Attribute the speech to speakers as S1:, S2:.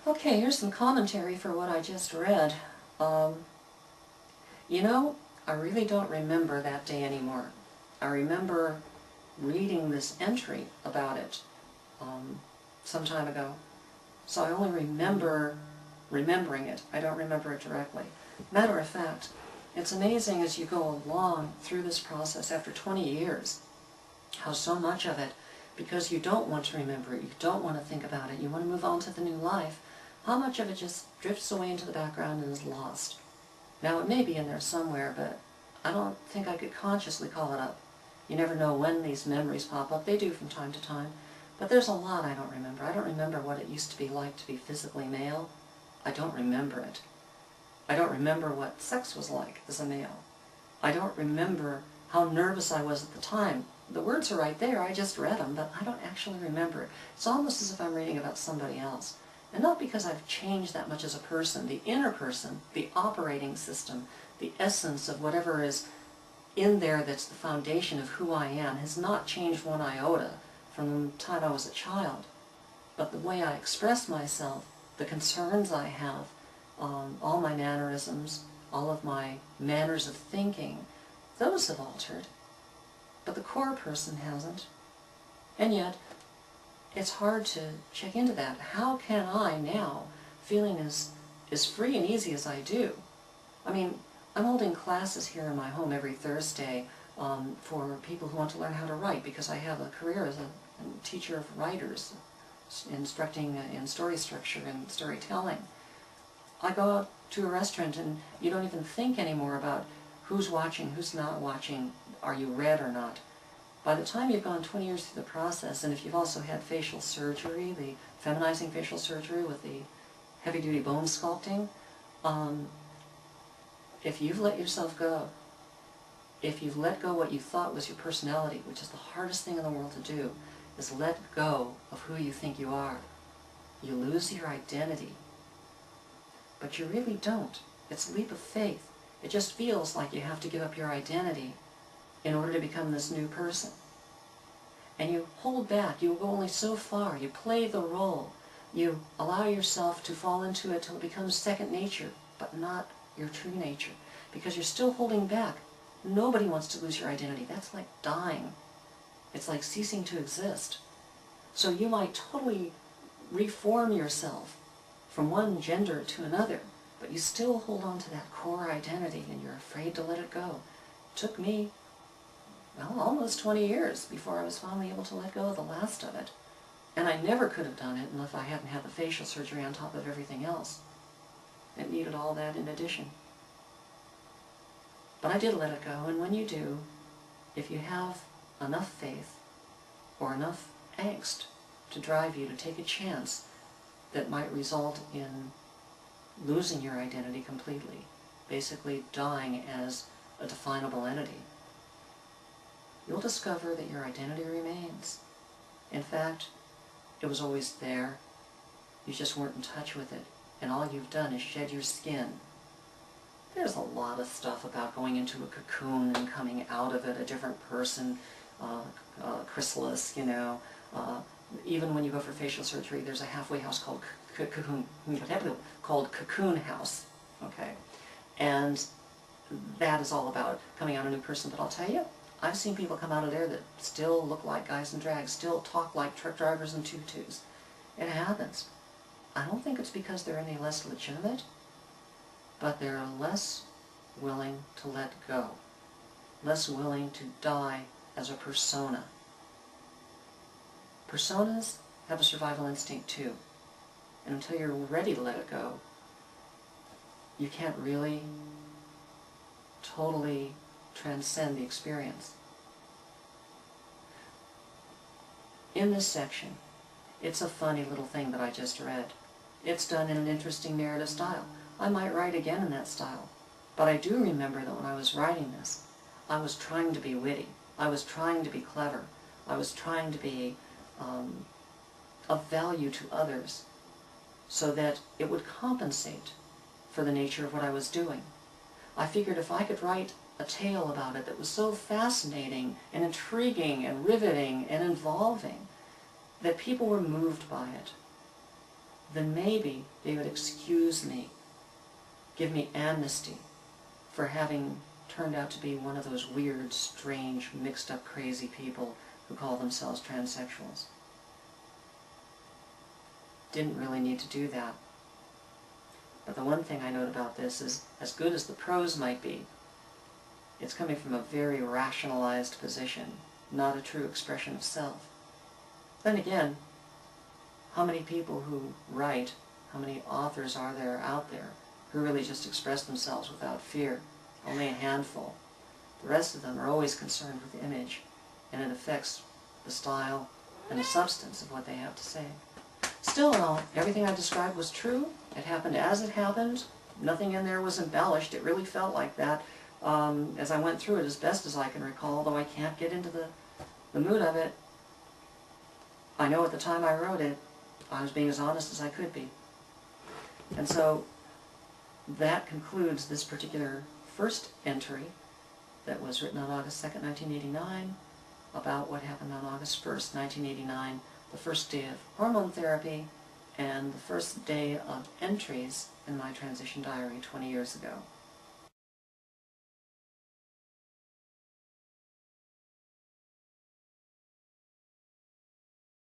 S1: Okay, here's some commentary for what I just read. You know, I really don't remember that day anymore. I remember reading this entry about it some time ago. So I only remember remembering it. I don't remember it directly. Matter of fact, it's amazing as you go along through this process after 20 years, how so much of it, because you don't want to remember it, you don't want to think about it, you want to move on to the new life, how much of it just drifts away into the background and is lost. Now, it may be in there somewhere, but I don't think I could consciously call it up. You never know when these memories pop up. They do from time to time. But there's a lot I don't remember. I don't remember what it used to be like to be physically male. I don't remember it. I don't remember what sex was like as a male. I don't remember how nervous I was at the time. The words are right there. I just read them, but I don't actually remember it. It's almost as if I'm reading about somebody else. And not because I've changed that much as a person. The inner person, the operating system, the essence of whatever is in there that's the foundation of who I am has not changed one iota from the time I was a child. But the way I express myself, the concerns I have, all my mannerisms, all of my manners of thinking, those have altered. But the core person hasn't. And yet, it's hard to check into that. How can I now, feeling as free and easy as I do? I mean, I'm holding classes here in my home every Thursday for people who want to learn how to write, because I have a career as a teacher of writers, instructing in story structure and storytelling. I go out to a restaurant and you don't even think anymore about who's watching, who's not watching, are you read or not. By the time you've gone 20 years through the process, and if you've also had facial surgery, the feminizing facial surgery with the heavy-duty bone sculpting, if you've let yourself go, if you've let go what you thought was your personality, which is the hardest thing in the world to do, is let go of who you think you are. You lose your identity. But you really don't. It's a leap of faith. It just feels like you have to give up your identity in order to become this new person. And you hold back. You go only so far. You play the role. You allow yourself to fall into it till it becomes second nature, but not your true nature, because you're still holding back. Nobody wants to lose your identity. That's like dying. It's like ceasing to exist. So you might totally reform yourself from one gender to another, but you still hold on to that core identity and you're afraid to let it go. It took me, well, almost 20 years before I was finally able to let go of the last of it. And I never could have done it unless I hadn't had the facial surgery on top of everything else. It needed all that in addition. But I did let it go, and when you do, if you have enough faith or enough angst to drive you to take a chance that might result in losing your identity completely, basically dying as a definable entity, you'll discover that your identity remains. In fact, it was always there. You just weren't in touch with it, and all you've done is shed your skin. There's a lot of stuff about going into a cocoon and coming out of it a different person, chrysalis, you know. Even when you go for facial surgery, there's a halfway house called cocoon house, okay? And that is all about coming out a new person. But I'll tell you, I've seen people come out of there that still look like guys in drag, still talk like truck drivers in tutus. It happens. I don't think it's because they're any less legitimate, but they're less willing to let go, less willing to die as a persona. Personas have a survival instinct too, and until you're ready to let it go, you can't really totally transcend the experience. In this section, it's a funny little thing that I just read. It's done in an interesting narrative style. I might write again in that style, but I do remember that when I was writing this, I was trying to be witty. I was trying to be clever. I was trying to be of value to others so that it would compensate for the nature of what I was doing. I figured if I could write a tale about it that was so fascinating and intriguing and riveting and involving that people were moved by it, then maybe they would excuse me, give me amnesty for having turned out to be one of those weird, strange, mixed-up, crazy people who call themselves transsexuals. Didn't really need to do that. But the one thing I note about this is, as good as the prose might be, it's coming from a very rationalized position, not a true expression of self. Then again, how many people who write, how many authors are there out there who really just express themselves without fear? Only a handful. The rest of them are always concerned with image, and it affects the style and the substance of what they have to say. Still in all, everything I described was true. It happened as it happened. Nothing in there was embellished. It really felt like that as I went through it as best as I can recall, though I can't get into the mood of it. I know at the time I wrote it, I was being as honest as I could be. And so that concludes this particular first entry that was written on August 2nd, 1989, about what happened on August 1st, 1989, the first day of hormone therapy and the first day of entries in my transition diary 20 years ago.